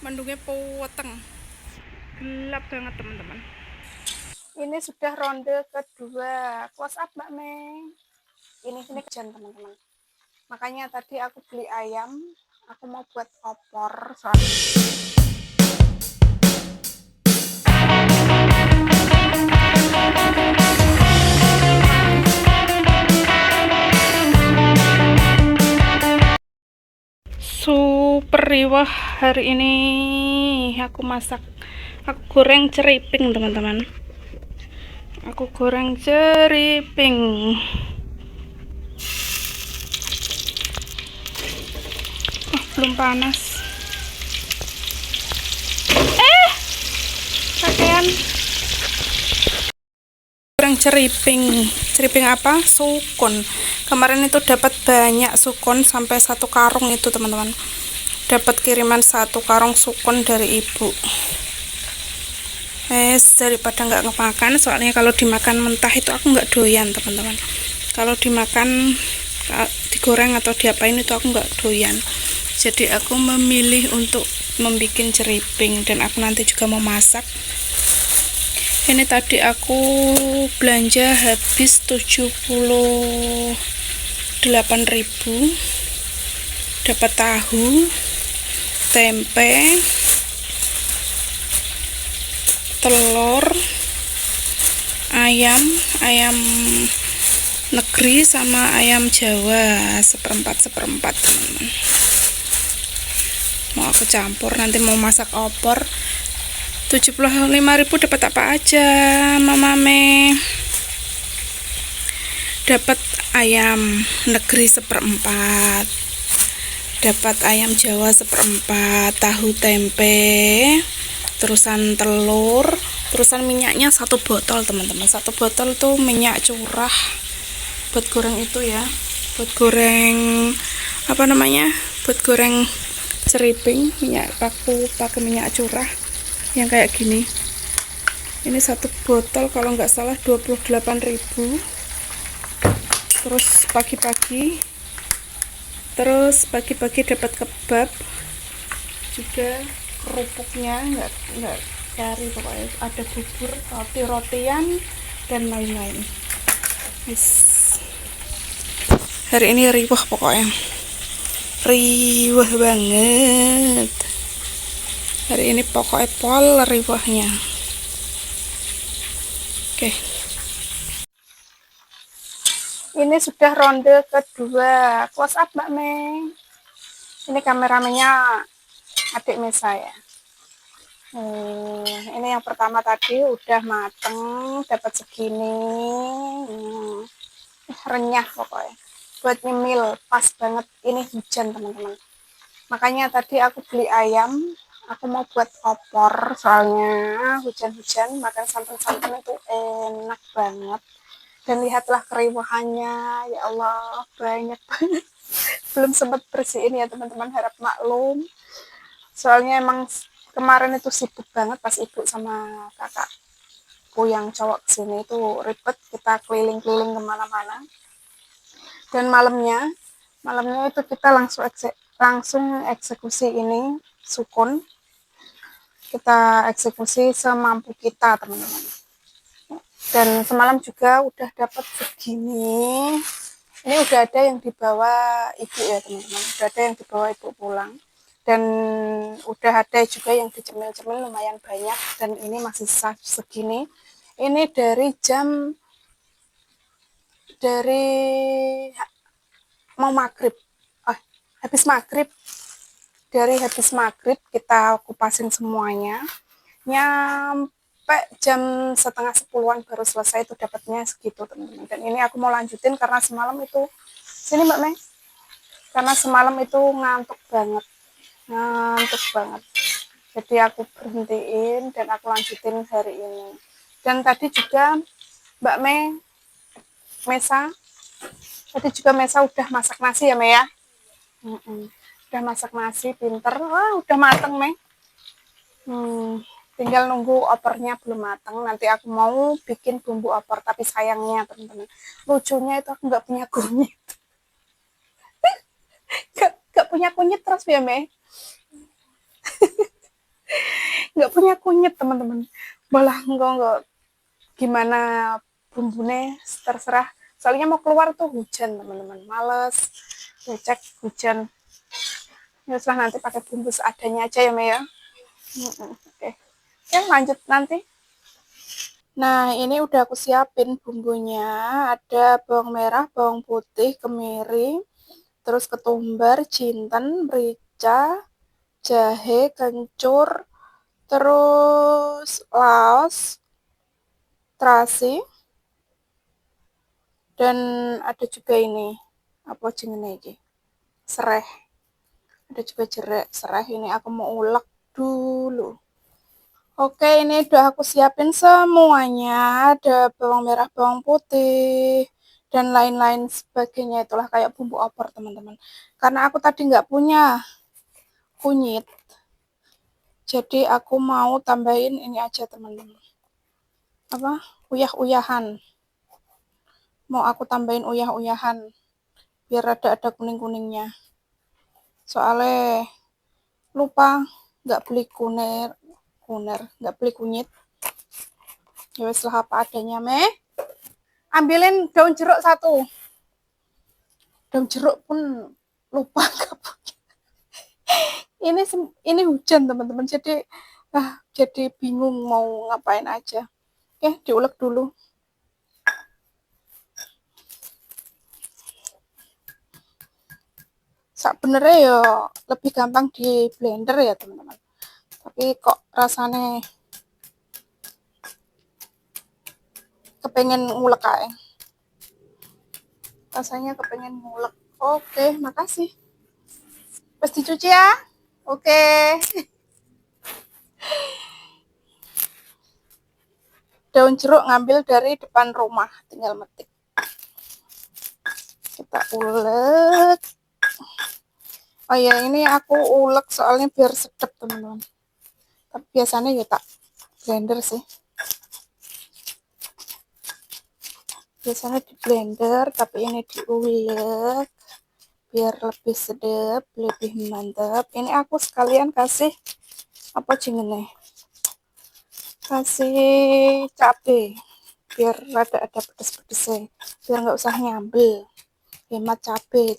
mendungnya poteng, gelap banget teman-teman. Ini sudah ronde kedua. Close up Mbak Mei. Ini hujan teman-teman. Makanya tadi aku beli ayam. Aku mau buat opor soalnya. Super riwah hari ini. Aku masak, aku goreng ceriping teman-teman. Aku goreng ceriping. Belum panas. Pakaian. Goreng ceriping. Ceriping apa? Sukun. Kemarin itu dapat banyak sukun sampai 1 karung itu teman-teman. Dapat kiriman 1 karung sukun dari ibu. Daripada nggak ngemakan, soalnya kalau dimakan mentah itu aku nggak doyan teman-teman. Kalau dimakan digoreng atau diapain itu aku nggak doyan. Jadi aku memilih untuk membuat ceriping, dan aku nanti juga mau masak. Ini tadi aku belanja habis 78.000. Dapat tahu, tempe, telur, ayam negeri sama ayam Jawa seperempat teman-teman. Mau aku campur, nanti mau masak opor. 75.000 dapat apa aja Mama Me? Dapat ayam negeri seperempat, dapat ayam Jawa seperempat, tahu tempe, terusan telur, terusan minyaknya 1 botol teman-teman. 1 botol tuh minyak curah buat goreng itu ya, buat goreng apa namanya, buat goreng ceriping. Minyak pakai minyak curah yang kayak gini. Ini 1 botol kalau nggak salah 28.000. Terus pagi-pagi dapat kebab juga, kerupuknya nggak cari, pokoknya ada bubur, roti-rotian dan lain-lain. Hari ini riwah, pokoknya riwah banget hari ini, pokoknya pol riwahnya. Oke. Ini sudah ronde kedua. Close up Mbak Mei. Ini kameramennya adik Mesa ya. Ini yang pertama tadi udah mateng, dapat segini. Renyah pokoknya. Buat nyemil pas banget. Ini hujan teman-teman. Makanya tadi aku beli ayam. Aku mau buat opor soalnya hujan-hujan, makan santan-santan itu enak banget. Dan lihatlah keriwahannya, ya Allah, banyak banget. Belum sempat bersihin ya teman-teman, harap maklum. Soalnya emang kemarin itu sibuk banget pas ibu sama kakakku yang cowok kesini itu ribet, kita keliling-keliling kemana-mana. Dan malamnya itu kita langsung eksekusi ini sukun. Kita eksekusi semampu kita teman-teman. Dan semalam juga udah dapat segini. Ini udah ada yang dibawa ibu ya teman-teman, udah ada yang dibawa ibu pulang, dan udah ada juga yang dicemil-cemil lumayan banyak, dan ini masih segini. Ini dari mau maghrib, habis maghrib, habis maghrib kita kupasin semuanya, nyampe jam setengah 10-an baru selesai, itu dapatnya segitu teman-teman. Dan ini aku mau lanjutin karena semalam itu, sini Mbak Mei, karena semalam itu ngantuk banget, jadi aku berhentiin dan aku lanjutin hari ini. Dan tadi juga Mbak Mesa udah masak nasi ya Mei ya. Udah masak nasi, pinter. Wah, udah mateng Mei. Tinggal nunggu opornya belum mateng. Nanti aku mau bikin bumbu opor, tapi sayangnya teman-teman, lucunya itu aku nggak punya kunyit. Gak punya kunyit terus ya Mei. nggak punya kunyit teman-teman, malah nggak gimana bumbunya terserah, soalnya mau keluar tuh hujan teman-teman, males ngecek hujan. Ya setelah nanti pakai bumbu seadanya aja ya Mei ya. Oke. Oke, lanjut nanti. Nah, ini udah aku siapin bumbunya. Ada bawang merah, bawang putih, kemiri, terus ketumbar, jinten, merica, jahe, kencur, terus laos, terasi, dan ada juga ini apa jenenge iki? Sereh. Ada juga jerek sereh, ini aku mau ulek dulu. Oke, ini udah aku siapin semuanya. Ada bawang merah, bawang putih, dan lain-lain sebagainya. Itulah kayak bumbu opor, teman-teman. Karena aku tadi nggak punya kunyit, jadi aku mau tambahin ini aja, teman-teman. Apa? Uyah-uyahan. Mau aku tambahin uyah-uyahan, biar ada kuning-kuningnya. Soalnya lupa nggak beli nggak beli kunyit. Ya wes lah apa adanya, Meh. Ambilin daun jeruk 1. Daun jeruk pun lupa nggak punya. Ini hujan teman-teman, jadi bingung mau ngapain aja. Oke, diulek dulu. Sebenarnya ya lebih gampang di blender ya teman-teman, tapi kok rasanya kepengen ngulek aja. Rasanya kepengen ngulek. Oke, makasih. Pas dicuci ya. Oke. Daun jeruk ngambil dari depan rumah, tinggal metik. Kita ulek. Oh ya, ini aku ulek soalnya biar sedap teman-teman. Tapi biasanya ya tak blender sih. Biasanya di blender, tapi ini diulek biar lebih sedap, lebih mantap. Ini aku sekalian kasih apa jenenge? Kasih cabe biar ada pedes-pedesnya, biar nggak usah nyambel. Hemat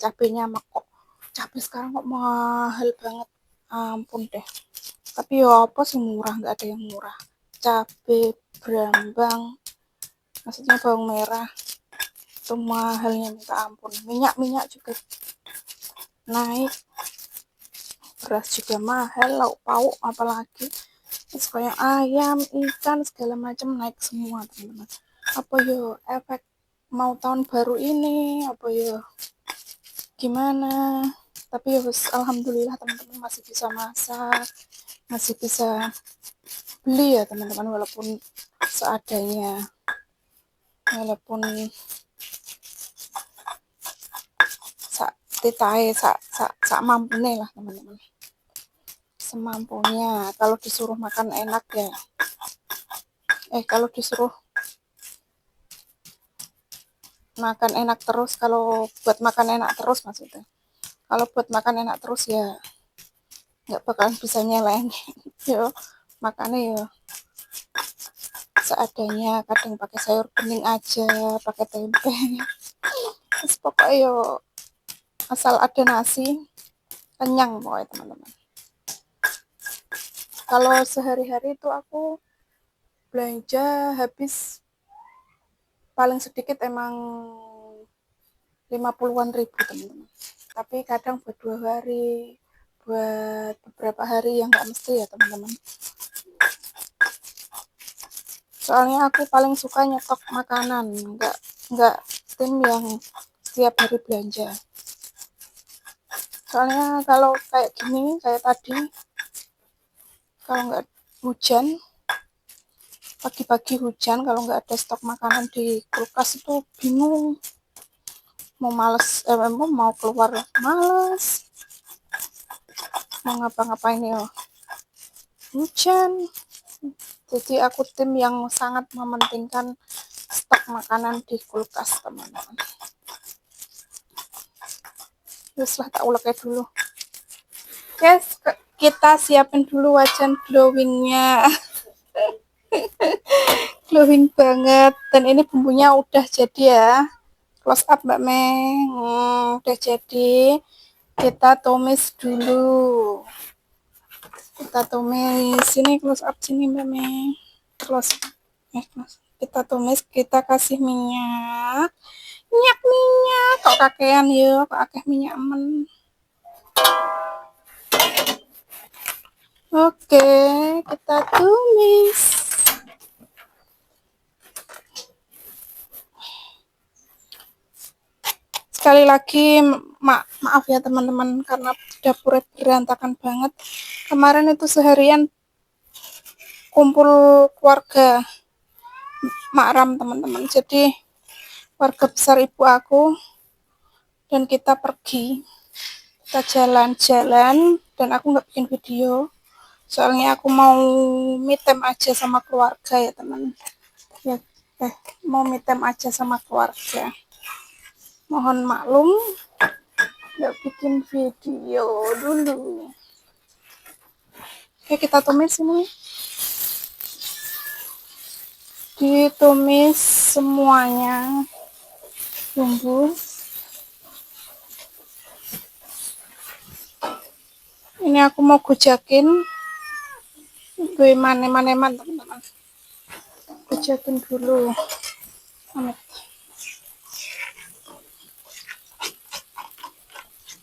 cabenya mah kok cabe sekarang kok mahal banget, ampun deh. Tapi ya apa sih murah, nggak ada yang murah. Cabe brambang, maksudnya bawang merah itu mahalnya minta ampun. Minyak juga naik, beras juga mahal, lauk pauk apalagi. Terus kayak ayam, ikan segala macam naik semua teman-teman. Apa yo efek mau tahun baru ini, apa yo gimana. Tapi ya alhamdulillah teman-teman masih bisa masak, masih bisa beli ya teman-teman, walaupun seadanya, walaupun sak titahe sak mampunya lah teman-teman, semampunya. Kalau disuruh makan enak ya, kalau disuruh makan enak terus, kalau buat makan enak terus maksudnya, kalau buat makan enak terus ya nggak bakalan bisa nyalain. Yo makannya yo seadanya, kadang pakai sayur bening aja, pakai tempe. Terus pokoknya yo asal ada nasi kenyang pokoknya teman-teman. Kalau sehari-hari itu aku belanja habis paling sedikit emang 50-an ribu teman-teman, tapi kadang buat 2 hari, buat beberapa hari yang nggak mesti ya teman-teman. Soalnya aku paling suka nyetok makanan, nggak tim yang setiap hari belanja. Soalnya kalau kayak gini, kayak tadi, kalau nggak hujan, pagi-pagi hujan, kalau nggak ada stok makanan di kulkas itu bingung. Mau keluar males, mau ngapa-ngapain ya hujan. Jadi aku tim yang sangat mementingkan stok makanan di kulkas teman-teman. Terus lah tak uleknya dulu. Yes, kita siapin dulu wajan glowingnya. Glowing banget, dan ini bumbunya udah jadi ya. Close up Mbak Mei. Udah jadi, kita tumis dulu. Kita tumis sini, close up sini Mbak Mei. Close. Kita tumis, kita kasih minyak. Minyak kok kakean ya, kok akeh minyak men. Oke, kita tumis. Sekali lagi maaf ya teman-teman, karena dapurnya berantakan banget. Kemarin itu seharian kumpul keluarga makram teman-teman, jadi keluarga besar ibu aku, dan kita pergi, kita jalan-jalan, dan aku nggak bikin video soalnya aku mau me time aja sama keluarga ya teman ya. Mau me time aja sama keluarga, mohon maklum nggak bikin video dulu. Oke, kita tumis ini, ditumis semuanya bumbu. Ini aku mau gojakin gue maneman teman-teman, gojakin dulu.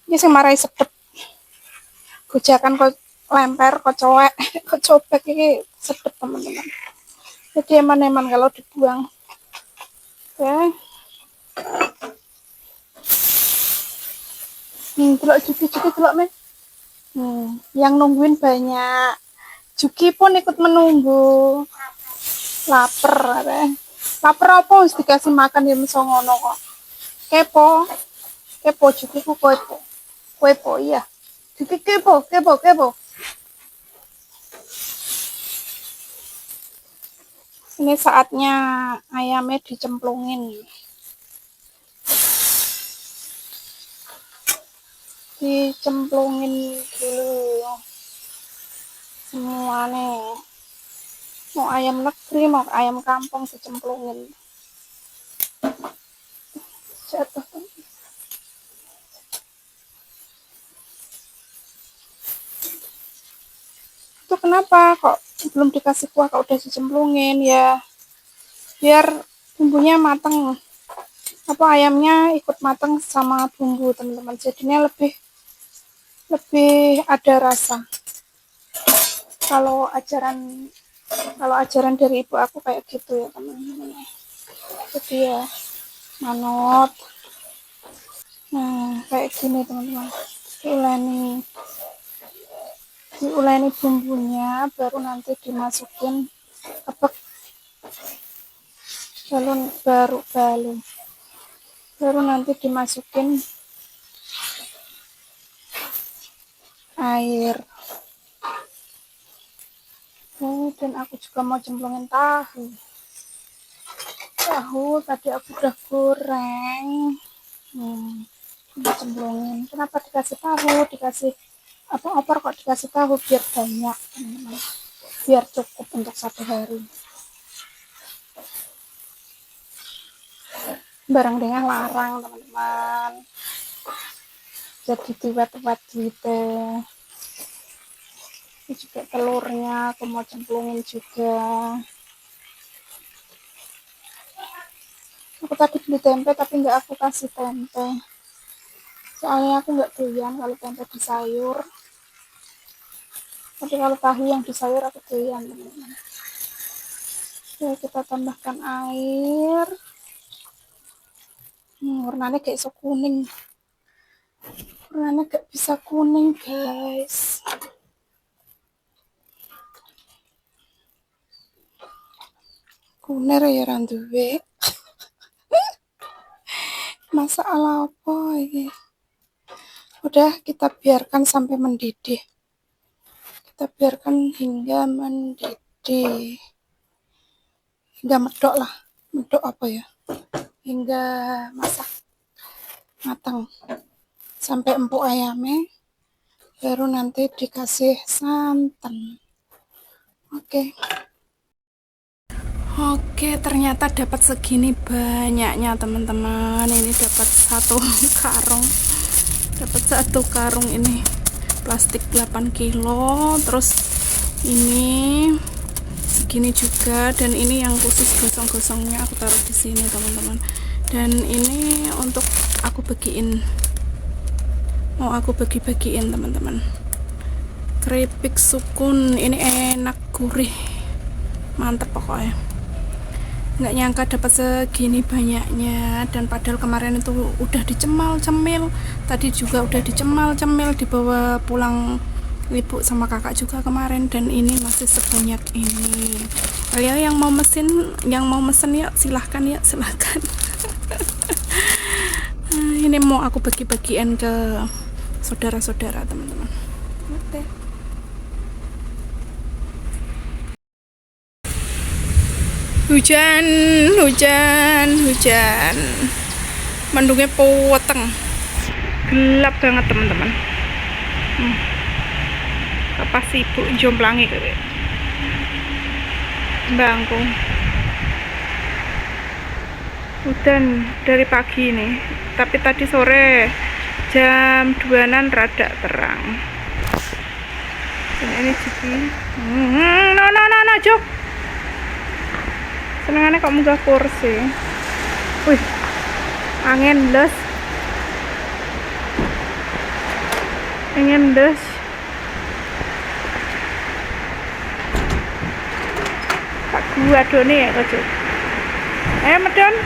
Ini sih marai sedep, gojakan kok lemper, kok cowek, kok cobek, ini sedep teman-teman. Jadi eman-eman kalau dibuang. Oke. Delok Juki delok men. Yang nungguin banyak. Juki pun ikut menunggu. Laper ada. Laper apa harus dikasih makan ya meso ngono kok. Kepo. Kepo Juki ku kepo. Kepo iya. Juki kepo. Ini saatnya ayamnya dicemplungin. Dicemplungin dulu semua nih, mau ayam negeri mau ayam kampung dicemplungin. Jatuh. Itu kenapa kok belum dikasih kuah kok udah dicemplungin ya, biar bumbunya mateng, apa ayamnya ikut mateng sama bumbu teman-teman, jadinya lebih ada rasa. Kalau ajaran dari ibu aku kayak gitu ya teman-teman, jadi ya manut. Nah kayak gini teman-teman, diuleni bumbunya, baru nanti dimasukin kepek, baru nanti dimasukin air. Dan aku juga mau cemplungin tahu tadi aku udah goreng. Cemplungin. Kenapa dikasih tahu, dikasih opor kok dikasih tahu, biar banyak teman-teman, biar cukup untuk 1 hari. Barang dengan larang teman-teman, jadi tiwet-tiwet gitu. Ini juga telurnya aku mau cemplungin juga. Aku tadi beli tempe tapi nggak aku kasih tempe, soalnya aku nggak doyan kalau tempe di sayur, tapi kalau tahu yang di sayur aku doyan teman-teman. Oke, kita tambahkan air. Warnanya kayak so kuning, warnanya gak bisa kuning guys. Kuner ya randuwe. Masalah apa ini? Udah kita biarkan sampai mendidih. Kita biarkan hingga mendidih. Hingga medok lah. Medok apa ya? Hingga matang. Sampai empuk ayamnya baru nanti dikasih santan. Oke, ternyata dapat segini banyaknya teman-teman. Ini dapat satu karung. Dapat satu karung ini plastik 8 kilo. Terus ini segini juga, dan ini yang khusus gosong-gosongnya aku taruh di sini teman-teman. Dan ini untuk aku bagiin, mau aku bagi-bagiin teman-teman. Keripik sukun ini enak, gurih, mantep pokoknya. Nggak nyangka dapat segini banyaknya, dan padahal kemarin itu udah dicemal-cemil, tadi juga udah dicemal-cemil, dibawa pulang ibu sama kakak juga kemarin, dan ini masih sebanyak ini. Kalian yang mau mesen ya silahkan ya, silahkan. Ini mau aku bagi-bagian ke saudara-saudara teman-teman. Oke. Hujan. Mendungnya poteng, gelap banget teman-teman. Apa sibuk jomplangi ke bangku. Hujan dari pagi nih, tapi tadi sore jam 2-an rada terang. Dan ini jadi no Jok. Senengannya kok munggah kursi. Wih, angin des. Tak gua done ya kok. Ayo medon.